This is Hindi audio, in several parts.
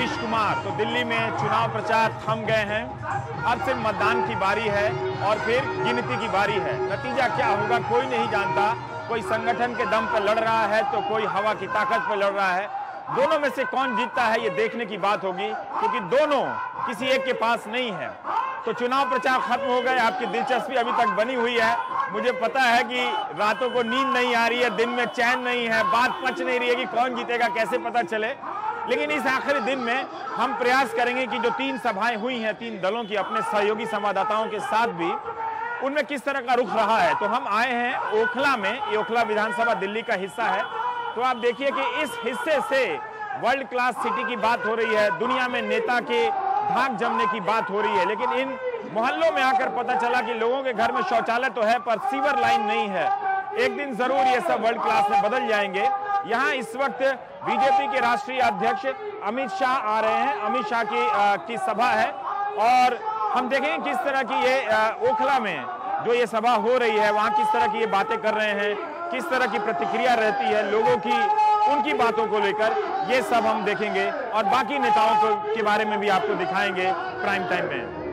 नीतीश कुमार। तो दिल्ली में चुनाव प्रचार थम गए हैं, अब सिर्फ मतदान की बारी है और फिर गिनती की बारी है। नतीजा क्या होगा कोई नहीं जानता। कोई संगठन के दम पर लड़ रहा है तो कोई हवा की ताकत पर लड़ रहा है। दोनों में से कौन जीतता है ये देखने की बात होगी, क्योंकि दोनों किसी एक के पास नहीं है। तो चुनाव प्रचार खत्म हो गए, आपकी दिलचस्पी अभी तक बनी हुई है। मुझे पता है कि रातों को नींद नहीं आ रही है, दिन में चैन नहीं है, बात पच नहीं रही है कि कौन जीतेगा कैसे पता चले। लेकिन इस आखिरी दिन में हम प्रयास करेंगे कि जो 3 सभाएं हुई हैं 3 दलों की अपने सहयोगी संवाददाताओं के साथ भी, उनमें किस तरह का रुख रहा है। तो हम आए हैं ओखला में, ये ओखला विधानसभा दिल्ली का हिस्सा है। तो आप देखिए कि इस हिस्से से वर्ल्ड क्लास सिटी की बात हो रही है, दुनिया में नेता के धाक जमने की बात हो रही है। लेकिन इन मोहल्लों में आकर पता चला कि लोगों के घर में शौचालय तो है पर सीवर लाइन नहीं है। एक दिन जरूर ये सब वर्ल्ड क्लास में बदल जाएंगे। यहाँ इस वक्त बीजेपी के राष्ट्रीय अध्यक्ष अमित शाह आ रहे हैं। अमित शाह की सभा है और हम देखेंगे किस तरह की ये ओखला में जो ये सभा हो रही है वहाँ किस तरह की ये बातें कर रहे हैं, किस तरह की प्रतिक्रिया रहती है लोगों की उनकी बातों को लेकर, ये सब हम देखेंगे और बाकी नेताओं के बारे में भी आपको दिखाएंगे प्राइम टाइम में।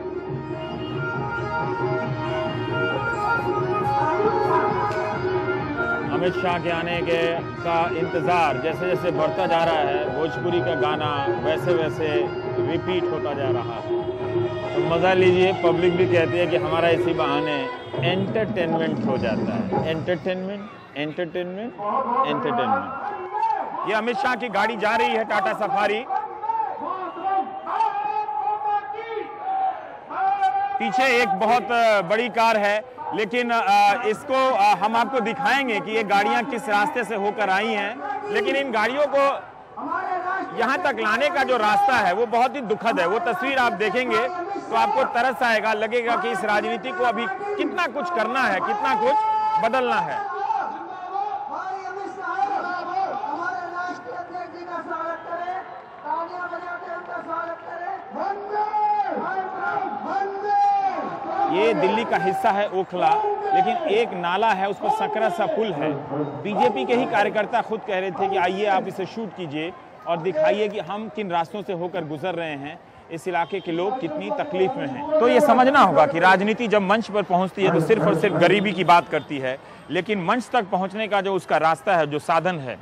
अमित शाह के आने का इंतजार जैसे जैसे बढ़ता जा रहा है, भोजपुरी का गाना वैसे वैसे रिपीट होता जा रहा है। तो मज़ा लीजिए। पब्लिक भी कहती है कि हमारा इसी बहाने एंटरटेनमेंट हो जाता है। Entertainment entertainment entertainment. ये अमित शाह की गाड़ी जा रही है, टाटा सफारी। पीछे एक बहुत बड़ी कार है, लेकिन इसको हम आपको दिखाएंगे कि ये गाड़ियां किस रास्ते से होकर आई हैं। लेकिन इन गाड़ियों को यहाँ तक लाने का जो रास्ता है वो बहुत ही दुखद है। वो तस्वीर आप देखेंगे तो आपको तरस आएगा, लगेगा कि इस राजनीति को अभी कितना कुछ करना है, कितना कुछ बदलना है। ये दिल्ली का हिस्सा है ओखला, लेकिन एक नाला है, उस पर सकरा सा पुल है। बीजेपी के ही कार्यकर्ता खुद कह रहे थे कि आइए आप इसे शूट कीजिए और दिखाइए कि हम किन रास्तों से होकर गुजर रहे हैं, इस इलाके के लोग कितनी तकलीफ में हैं। तो ये समझना होगा कि राजनीति जब मंच पर पहुंचती है तो सिर्फ और सिर्फ गरीबी की बात करती है, लेकिन मंच तक पहुंचने का जो उसका रास्ता है, जो साधन है,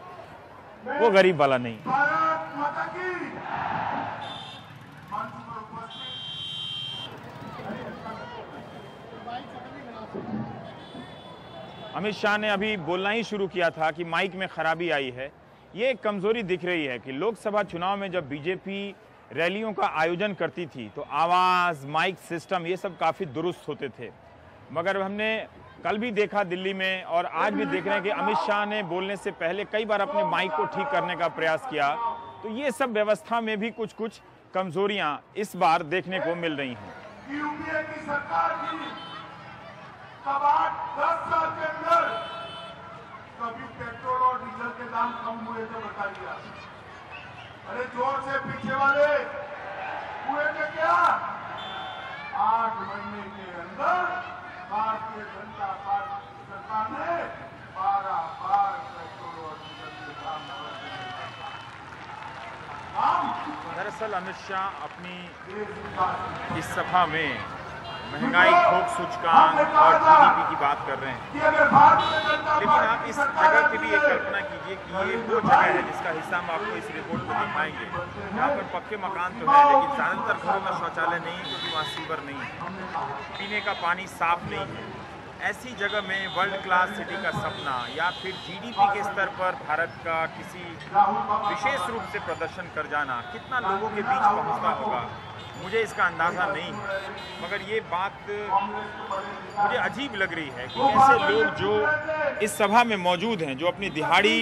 वो गरीब वाला नहीं। अमित शाह ने अभी बोलना ही शुरू किया था कि माइक में खराबी आई है। ये एक कमजोरी दिख रही है कि लोकसभा चुनाव में जब बीजेपी रैलियों का आयोजन करती थी तो आवाज़, माइक सिस्टम ये सब काफ़ी दुरुस्त होते थे। मगर हमने कल भी देखा दिल्ली में और आज भी देख रहे हैं कि अमित शाह ने बोलने से पहले कई बार अपने माइक को ठीक करने का प्रयास किया। तो ये सब व्यवस्था में भी कुछ कुछ कमजोरियां इस बार देखने को मिल रही हैं। यूपीए की सरकार की तब 10 साल के अंदर कभी पेट्रोल और डीजल के दाम कम हुए थे बता दिया। अरे जोर से पीछे वाले हुए थे क्या? 8 महीने के अंदर भारतीय जनता पार्टी सरकार ने 12 बार पेट्रोल और डीजल के दाम दरअसल अमित शाह अपनी इस सभा में महंगाई, थोक सूचकांक और जीडीपी की बात कर रहे हैं। लेकिन आप इस जगह की भी एक कल्पना कीजिए कि ये वो जगह है जिसका हिस्सा हम आपको इस रिपोर्ट में दिखाएंगे। यहाँ पर पक्के मकान तो है, लेकिन ज़्यादातर घरों में शौचालय नहीं है क्योंकि वहाँ सीवर नहीं है, पीने का पानी साफ नहीं है। ऐसी जगह में वर्ल्ड क्लास सिटी का सपना या फिर जीडीपी के स्तर पर भारत का किसी विशेष रूप से प्रदर्शन कर जाना कितना लोगों के बीच पहुँचता होगा, मुझे इसका अंदाज़ा नहीं है। मगर ये बात मुझे अजीब लग रही है कि कैसे लोग जो इस सभा में मौजूद हैं, जो अपनी दिहाड़ी,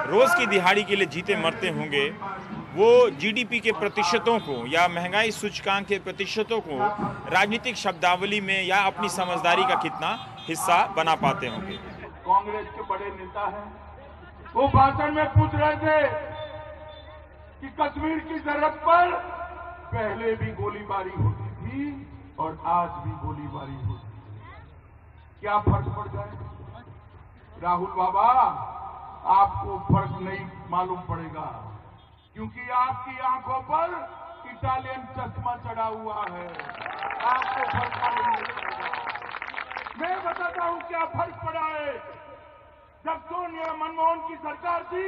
रोज़ की दिहाड़ी के लिए जीते मरते होंगे, वो जीडीपी के प्रतिशतों को या महंगाई सूचकांक के प्रतिशतों को राजनीतिक शब्दावली में या अपनी समझदारी का कितना हिस्सा बना पाते होंगे। कांग्रेस के बड़े नेता हैं, वो भाषण में पूछ रहे थे कि कश्मीर की सरहद पर पहले भी गोलीबारी होती थी और आज भी गोलीबारी होती है, क्या फर्क पड़ जाए? राहुल बाबा, आपको फर्क नहीं मालूम पड़ेगा। क्योंकि आपकी आंखों पर इटालियन चश्मा चढ़ा हुआ है, आपको फर्क नहीं पड़ेगा। मैं बताता हूं क्या फर्क पड़ा है। जब सोनिया मनमोहन की सरकार थी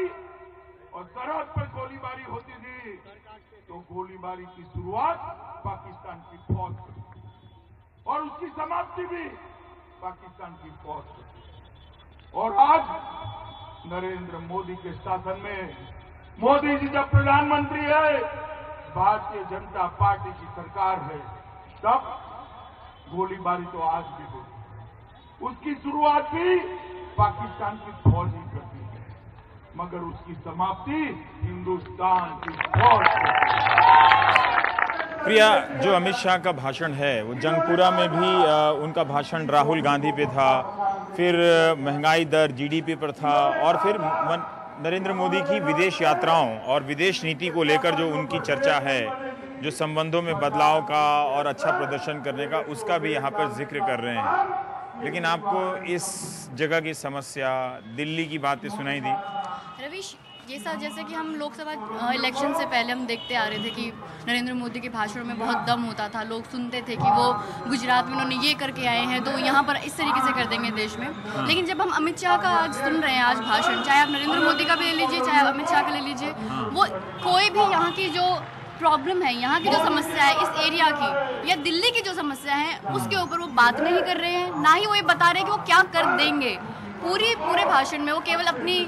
और सरहद पर गोलीबारी होती थी, तो गोलीबारी की शुरुआत पाकिस्तान की फौज से और उसकी समाप्ति भी पाकिस्तान की फौज से। और आज नरेंद्र मोदी के शासन में, मोदी जी जब प्रधानमंत्री है, भारतीय जनता पार्टी की सरकार है, तब गोलीबारी तो आज भी होती है। उसकी शुरुआत भी पाकिस्तान की फौज ही करती है, मगर उसकी समाप्ति हिंदुस्तान की फौज से। प्रिया, जो अमित शाह का भाषण है वो जंगपुरा में भी उनका भाषण राहुल गांधी पे था, फिर महंगाई दर जीडीपी पर था, और फिर नरेंद्र मोदी की विदेश यात्राओं और विदेश नीति को लेकर जो उनकी चर्चा है, जो संबंधों में बदलाव का और अच्छा प्रदर्शन करने का, उसका भी यहाँ पर जिक्र कर रहे हैं। लेकिन आपको इस जगह की समस्या, दिल्ली की बातें सुनाई दी? रवीश, ये सब जैसे कि हम लोकसभा इलेक्शन से पहले हम देखते आ रहे थे कि नरेंद्र मोदी के भाषणों में बहुत दम होता था, लोग सुनते थे कि वो गुजरात में उन्होंने ये करके आए हैं तो यहाँ पर इस तरीके से कर देंगे देश में। लेकिन जब हम अमित शाह का आज सुन रहे हैं, आज भाषण, चाहे आप नरेंद्र मोदी का भी ले लीजिए, चाहे आप अमित शाह का ले लीजिए, वो कोई भी यहाँ की जो प्रॉब्लम है, यहाँ की जो समस्या है इस एरिया की या दिल्ली की जो समस्या है, उसके ऊपर वो बात नहीं कर रहे हैं, ना ही वो ये बता रहे हैं कि वो क्या कर देंगे। पूरे भाषण में वो केवल अपनी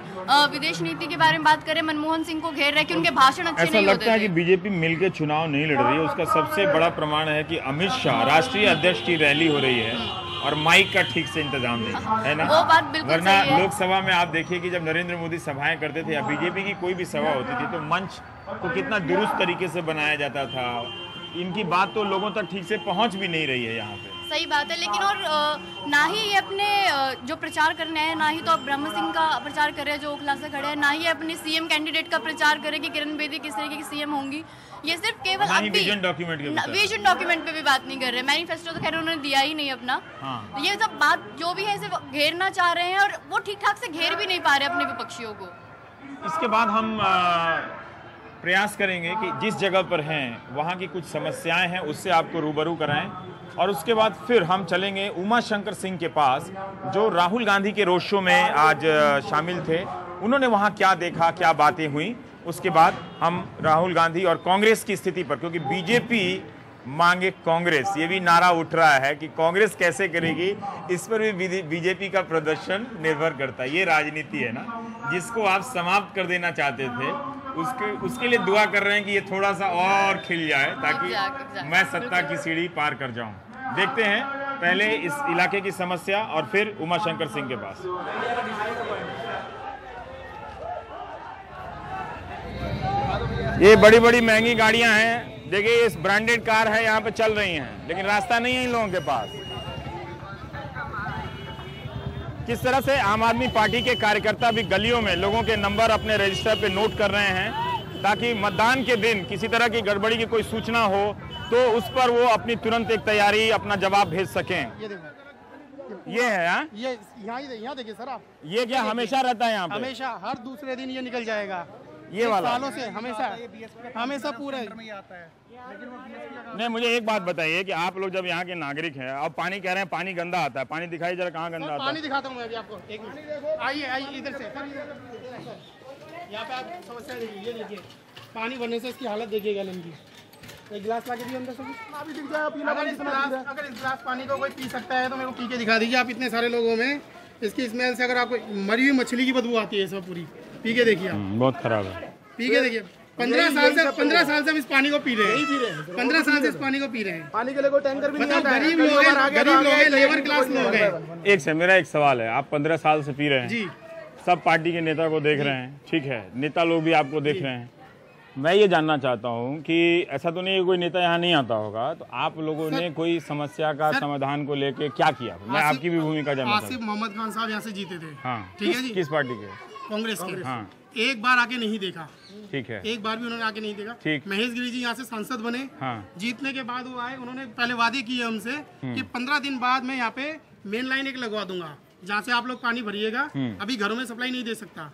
विदेश नीति के बारे में बात करें, मनमोहन सिंह को घेर रहे हैं कि उनके भाषण अच्छे नहीं होते। ऐसा लगता है कि बीजेपी मिलकर चुनाव नहीं लड़ रही है। उसका सबसे बड़ा प्रमाण है कि अमित शाह, राष्ट्रीय अध्यक्ष की रैली हो रही है और माइक का ठीक से इंतजाम नहीं है ना। वो बात बिल्कुल वरना सही है। लोकसभा में आप देखिए कि जब नरेंद्र मोदी सभाएं करते थे या बीजेपी की कोई भी सभा होती थी, तो मंच को कितना दुरुस्त तरीके से बनाया जाता था। इनकी बात तो लोगों तक ठीक से पहुंच भी नहीं रही है यहाँ पे। सही बात है, लेकिन और ना ही ये अपने जो प्रचार करने आए, ना ही तो अब ब्रह्म सिंह का प्रचार कर रहे हैं जो ओखला से खड़े हैं, ना ही अपने सीएम कैंडिडेट का प्रचार करें कि किरण बेदी किस तरीके की सीएम होंगी। ये सिर्फ केवल विजन डॉक्यूमेंट पे भी बात नहीं कर रहे। मैनिफेस्टो तो खैर उन्होंने दिया ही नहीं अपना। ये सब बात जो भी है सिर्फ घेरना चाह रहे हैं और वो ठीक ठाक से घेर भी नहीं पा रहे अपने विपक्षियों को। इसके बाद हम प्रयास करेंगे कि जिस जगह पर हैं वहाँ की कुछ समस्याएं हैं उससे आपको रूबरू कराएं, और उसके बाद फिर हम चलेंगे उमा शंकर सिंह के पास, जो राहुल गांधी के रोड शो में आज शामिल थे। उन्होंने वहाँ क्या देखा, क्या बातें हुई, उसके बाद हम राहुल गांधी और कांग्रेस की स्थिति पर, क्योंकि बीजेपी मांगे कांग्रेस, ये भी नारा उठ रहा है कि कांग्रेस कैसे करेगी, इस पर भी बीजेपी का प्रदर्शन निर्भर करता है। ये राजनीति है ना, जिसको आप समाप्त कर देना चाहते थे, उसके लिए दुआ कर रहे हैं कि ये थोड़ा सा और खिल जाए ताकि मैं सत्ता की सीढ़ी पार कर जाऊं। देखते हैं पहले इस इलाके की समस्या और फिर उमा शंकर सिंह के पास। ये बड़ी बड़ी महंगी गाड़ियां हैं, देखिए इस ब्रांडेड कार है, यहाँ पे चल रही हैं, लेकिन रास्ता नहीं है इन लोगों के पास। किस तरह से आम आदमी पार्टी के कार्यकर्ता भी गलियों में लोगों के नंबर अपने रजिस्टर पे नोट कर रहे हैं, ताकि मतदान के दिन किसी तरह की गड़बड़ी की कोई सूचना हो तो उस पर वो अपनी तुरंत एक तैयारी, अपना जवाब भेज सकें। ये देखो, ये है यहाँ, ये यहाँ देखिए सर आप, ये क्या हमेशा रहता है यहाँ पे? हमेशा हर दूसरे दिन ये निकल जाएगा, ये वाला सालों से हमेशा पूरा आता है। नहीं, मुझे एक बात बताइए कि आप लोग जब यहाँ के नागरिक हैं और पानी कह रहे हैं पानी गंदा आता है, पानी दिखाई जरा कहाँ गंदा आता है? पानी दिखाता हूँ मैं अभी आपको, एक मिनट आइए इधर से। यहाँ पे आप समस्या देखिए, ये देखिए पानी भरने से इसकी हालत देखिएगा इनकी। एक गिलास ला के दिए अंदर से, अभी दिख जाए। अगर इस गिलास पानी को कोई पी सकता है तो मेरे को पी के दिखा दीजिए आप। इतने सारे लोगों में इसकी स्मेल से अगर आपको मरी हुई मछली की बदबू आती है, सब पूरी पी के देखिए आप। बहुत खराब है, पी के देखिए। 15 साल से हम इस पानी को पी रहे हैं, 15 साल से इस पानी को पी रहे हैं। पानी के लिए कोई टैंकर भी नहीं आता है। गरीब लोग हैं, लेबर क्लास लोग हैं। एक से मेरा एक सवाल है, आप 15 साल से पी रहे हैं जी, सब पार्टी के नेता को देख रहे हैं, ठीक है, नेता लोग भी आपको देख रहे हैं। मैं ये जानना चाहता हूँ कि ऐसा तो नहीं है कोई नेता यहाँ नहीं आता होगा, तो आप लोगों ने कोई समस्या का समाधान को लेके क्या किया? मैं आपकी भी भूमिका जानना चाहता हूँ। आसिफ मोहम्मद खान साहब यहाँ से जीते थे, हाँ, ठीक है जी। किस पार्टी के? कांग्रेस के। हाँ, एक बार आके नहीं देखा, ठीक है, एक बार भी उन्होंने आके नहीं देखा। ठीक। महेश गिरी जी यहाँ से सांसद बने, हाँ, जीतने के बाद वो आए, उन्होंने पहले वादे किए हमसे कि 15 दिन बाद मैं यहाँ पे मेन लाइन एक लगवा दूंगा जहाँ से आप लोग पानी भरिएगा, अभी घरों में सप्लाई नहीं दे सकता।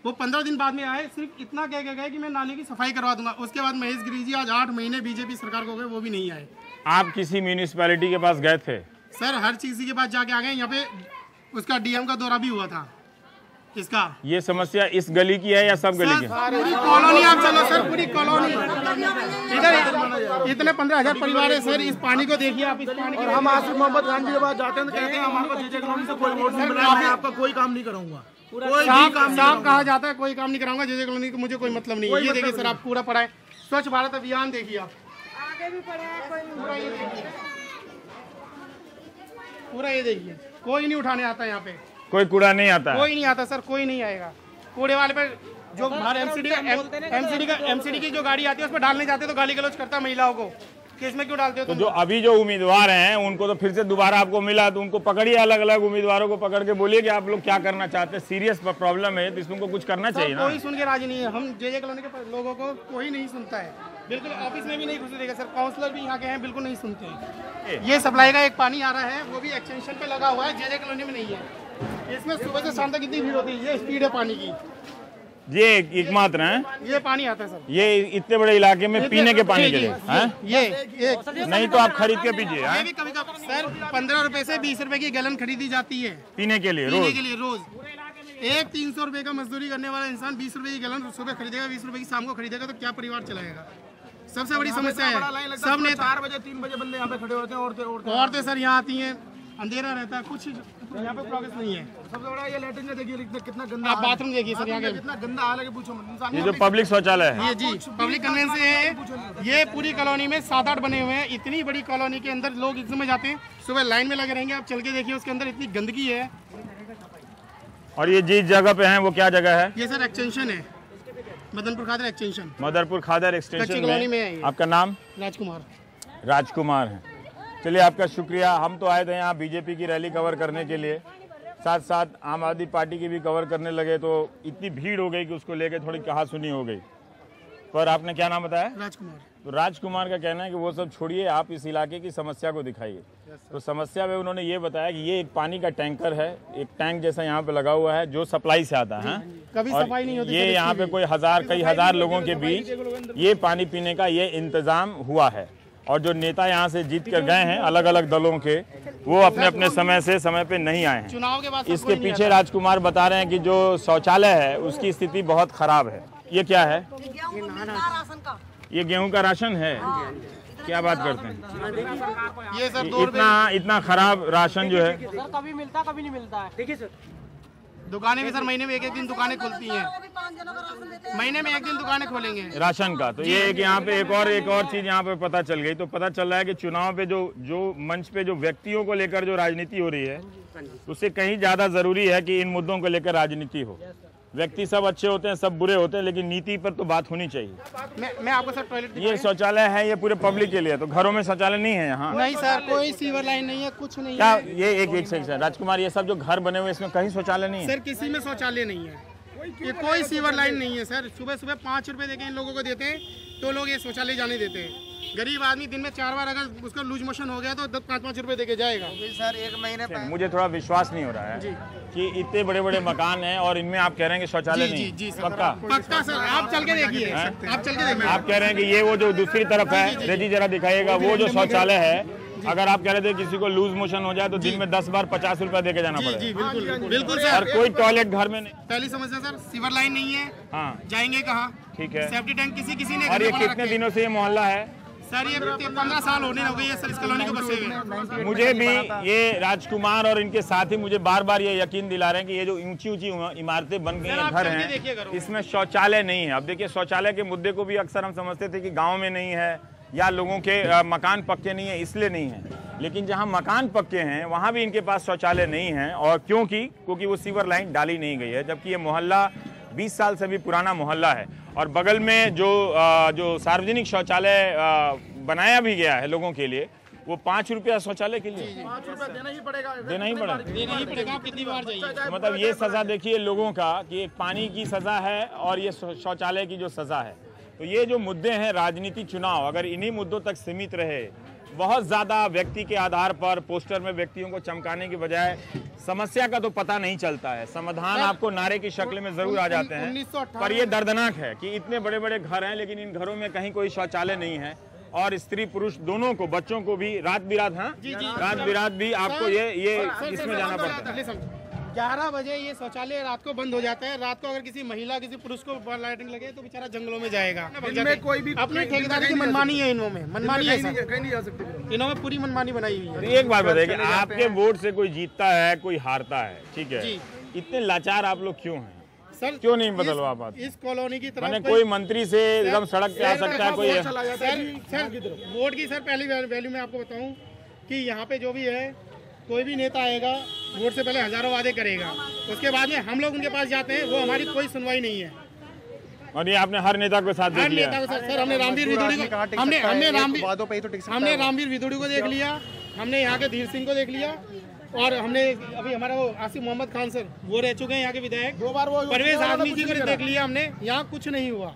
वो 15 दिन बाद में आए, सिर्फ इतना कह के गए कि मैं नाले की सफाई करवा दूंगा। उसके बाद महेश गिरी जी आज 8 महीने बीजेपी सरकार को गए, वो भी नहीं आए। आप किसी म्यूनिसिपैलिटी के पास गए थे? सर हर चीज के पास जाके आ गए। यहाँ पे उसका डीएम का दौरा भी हुआ था। इसका ये समस्या इस गली की है या सब गली की है? पूरी कॉलोनी आप चलो सर, पूरी कॉलोनी इधर इतने 15,000 परिवार है सर। इस पानी को देखिए आप, इस पानी। और हम आसिफ मोहम्मद गांधी के पास जाते हैं तो कहते हैं हमारे पास जेजे कॉलोनी से कोई वोट नहीं मिला, मैं आपका कोई काम नहीं करूंगा। साफ कहा जाता है कोई काम नहीं कराऊंगा, जेजे कॉलोनी को मुझे कोई मतलब नहीं है। ये देखिए सर, आप पूरा पढ़ा है, स्वच्छ भारत अभियान देखिए आप, आगे भी पढ़ा है कोई पूरा ये देखिए, पूरा ये देखिए, कोई नहीं उठाने आता यहाँ पे, कोई कूड़ा नहीं आता है? कोई नहीं आता सर, कोई नहीं आएगा। कूड़े वाले पे जो बाहर एमसीडी की जो गाड़ी आती है उस पर डालने जाते हैं तो गाली गलौज करता है महिलाओं को कि इसमें क्यों डालते हो तो तुम? जो अभी जो उम्मीदवार हैं उनको तो फिर से दोबारा आपको मिला तो उनको पकड़िए, अलग अलग उम्मीदवारों को पकड़ के बोलिए कि आप लोग क्या करना चाहते हैं। सीरियस प्रॉब्लम है तो इसमें को कुछ करना चाहिए ना। कोई सुन के राजी नहीं है। हम जेजे कॉलोनी के लोगों को कोई नहीं सुनता है, बिल्कुल ऑफिस में भी नहीं घुसने देगा सर। काउंसलर भी यहाँ के हैं, बिल्कुल नहीं सुनते हैं। ये सप्लाई का एक पानी आ रहा है, वो भी एक्सटेंशन पे लगा हुआ है, जेजे कॉलोनी में नहीं है। इसमें सुबह से शाम तक कितनी भीड़ होती है, ये स्पीड है पानी की। ये एकमात्र है ये पानी आता है सर, ये इतने बड़े इलाके में पीने के पानी के लिए हैं? ये नहीं तो आप खरीद के पीजिए ये भी कभी कभी सर 15 रुपए से 20 रुपए की गैलन खरीदी जाती है पीने के लिए पीने रोज। के लिए रोज। एक 300 रुपए का मजदूरी करने वाला इंसान 20 रुपए की गैलन सुबह खरीदेगा, 20 रुपए की शाम को खरीदेगा, तो क्या परिवार चलाएगा? सबसे बड़ी समस्या है। सब ने 4 बजे 3 बजे बंदे यहाँ पे खड़े होते हैं, औरतें सर यहाँ आती हैं, अंधेरा रहता है, कुछ यहाँ पे प्रोग्रेस नहीं है। सबसे बड़ा ये लैट्रिन देखिए कितना गंदा, आप बाथरूम देखिए सर यहाँ के, कितना गंदा हाल है कि पूछो मत। इंसान ये जो पब्लिक शौचालय है ये जी पब्लिक कन्वेंस है। ये पूरी कॉलोनी में 7-8 बने हुए हैं। इतनी बड़ी कॉलोनी के अंदर लोग इसमें जाते हैं, सुबह लाइन में लगे रहेंगे, आप चल के देखिए उसके अंदर इतनी गंदगी है। और ये जिस जगह पे है वो क्या जगह है? ये सर एक्सटेंशन है, मदनपुर खादर एक्सटेंशन, मदरपुर खादर कच्ची एक्सटेंशन कॉलोनी में है में। ये। आपका नाम? राजकुमार। राजकुमार है। चलिए आपका शुक्रिया। हम तो आए थे यहाँ बीजेपी की रैली कवर करने के लिए, साथ साथ आम आदमी पार्टी की भी कवर करने लगे तो इतनी भीड़ हो गई कि उसको लेके थोड़ी कहासुनी हो गई। पर आपने क्या नाम बताया? राजकुमार। तो राजकुमार का कहना है कि वो सब छोड़िए, आप इस इलाके की समस्या को दिखाइए। तो समस्या में उन्होंने ये बताया कि ये एक पानी का टैंकर है, एक टैंक जैसा यहाँ पे लगा हुआ है जो सप्लाई से आता है। कभी और सफाई नहीं होती ये सर यहाँ इसकी पे कोई कई हजार लोगों के बीच ये पानी पीने का ये इंतजाम हुआ है। और जो नेता यहाँ से जीत कर गए हैं अलग अलग दलों के, वो अपने अपने समय पे नहीं आए हैं। चुनाव के बाद इसके पीछे राजकुमार बता रहे हैं कि जो शौचालय है उसकी स्थिति बहुत खराब है। ये क्या है? ये गेहूं का राशन है। क्या बात करते हैं? ये सर 2 रुपए इतना खराब राशन जो है। सर कभी मिलता कभी नहीं मिलता है। देखिए सर दुकानें भी सर महीने में एक दिन दुकानें खुलती हैं, महीने में एक दिन दुकानें खोलेंगे राशन का। तो ये एक यहाँ पे एक और चीज यहाँ पे पता चल गई। तो पता चल रहा है कि चुनाव पे जो मंच पे जो व्यक्तियों को लेकर जो राजनीति हो रही है उससे कहीं ज्यादा जरूरी है कि इन मुद्दों को लेकर राजनीति हो। व्यक्ति सब अच्छे होते हैं, सब बुरे होते हैं, लेकिन नीति पर तो बात होनी चाहिए। मैं आपको सर टॉयलेट ये शौचालय है, ये पूरे पब्लिक के लिए, तो घरों में शौचालय नहीं है यहाँ? नहीं सर, कोई सीवर लाइन नहीं है, कुछ नहीं क्या है। ये एक सेक्शन राजकुमार, ये सब जो घर बने हुए इसमें कहीं शौचालय नहीं है? सर किसी में शौचालय नहीं है, ये कोई सीवर लाइन नहीं है सर। सुबह सुबह 5 रुपए देके इन लोगों को देते हैं तो लोग ये शौचालय जाने देते हैं। गरीब आदमी दिन में 4 बार अगर उसका लूज मोशन हो गया तो 5-5 रुपए देके जाएगा। सर 1 महीने मुझे थोड़ा विश्वास नहीं हो रहा है कि इतने बड़े बड़े मकान हैं और इनमें आप कह रहे हैं कि शौचालय नहीं। जी सर, पक्का? पक्का सर, आप चल के देखिए, आप चल के देखिए। आप कह रहे हैं कि ये वो जो दूसरी तरफ है, रेजी जरा दिखाइएगा, वो जो शौचालय है, अगर आप कह रहे थे किसी को लूज मोशन हो जाए तो दिन में 10 बार 50 रुपया देके जाना पड़ेगा। जी बिल्कुल बिल्कुल सर। और कोई टॉयलेट घर में नहीं। पहली समस्या सर सीवर लाइन नहीं है, हाँ जाएंगे कहाँ? ठीक है। सेफ्टी टैंक किसी ने और ये कितने दिनों से ये मोहल्ला है? सर ये 15 साल होने हो गई है सर इस कॉलोनी को बसे हुए। मुझे भी ये राजकुमार और इनके साथी मुझे बार बार ये यकीन दिला रहे हैं कि ये जो ऊंची ऊंची इमारतें बन गई हैं, घर हैं, इसमें शौचालय नहीं है। अब देखिए शौचालय के मुद्दे को भी अक्सर हम समझते थे कि गांव में नहीं है या लोगों के मकान पक्के नहीं है इसलिए नहीं है, लेकिन जहां मकान पक्के हैं वहां भी इनके पास शौचालय नहीं है। और क्योंकि वो सीवर लाइन डाली नहीं गई है, जबकि ये मोहल्ला 20 साल से भी पुराना मोहल्ला है। और बगल में जो सार्वजनिक शौचालय बनाया भी गया है लोगों के लिए, वो 5 रुपया शौचालय के लिए 5 रुपए देना ही पड़ेगा। देना ही पड़ेगा, आप कितनी बार जाइए। मतलब ये सजा देखिए लोगों का कि एक पानी की सजा है और ये शौचालय की जो सजा है। तो ये जो मुद्दे हैं राजनीति, चुनाव, अगर इन्हीं मुद्दों तक सीमित रहे बहुत ज्यादा व्यक्ति के आधार पर पोस्टर में व्यक्तियों को चमकाने की बजाय समस्या का तो पता नहीं चलता है, समाधान आपको नारे की शक्ल में जरूर आ जाते हैं। पर ये दर्दनाक है कि इतने बड़े बड़े घर हैं लेकिन इन घरों में कहीं कोई शौचालय नहीं है और स्त्री पुरुष दोनों को, बच्चों को भी रात बिरात, हाँ रात बिरात भी आपको ये इसमें जाना पड़ता है। 11 बजे ये शौचालय रात को बंद हो जाता है। रात को अगर किसी महिला किसी पुरुष को लाइटिंग लगे तो बेचारा जंगलों में जाएगा। इनमें कोई भी अपनी ठेकेदारी की मनमानी है, इनमें मनमानी है, कहीं नहीं जा सकते। इन्होंने पूरी मनमानी बनाई हुई है। एक बात बताइए कि आपके वोट से कोई जीतता है कोई हारता है, ठीक है, इतने लाचार आप लोग क्यों हैं? सर क्यों नहीं बदलवा पाते? इस कॉलोनी की तरफ मैंने कोई मंत्री से एकदम सड़क पे आ सकता है कोई? सर वोट की सर पहली वैल्यू मैं आपको बताऊं कि यहाँ पे जो भी है कोई भी नेता आएगा वोट से पहले हजारों वादे करेगा, उसके बाद में हम लोग उनके पास जाते हैं, वो हमारी कोई सुनवाई नहीं है। और ये आपने हर नेता को साथ देख लिया? सर हमने रामवीर विदुड़ी को हमने रामवीर विदुड़ी को देख लिया, हमने यहाँ के धीर सिंह को देख लिया और हमने अभी हमारा वो आसिफ मोहम्मद खान सर वो रह चुके हैं यहाँ के विधायक, 2 बार वो परवेज आदमी जी को देख लिया हमने। यहाँ कुछ नहीं हुआ।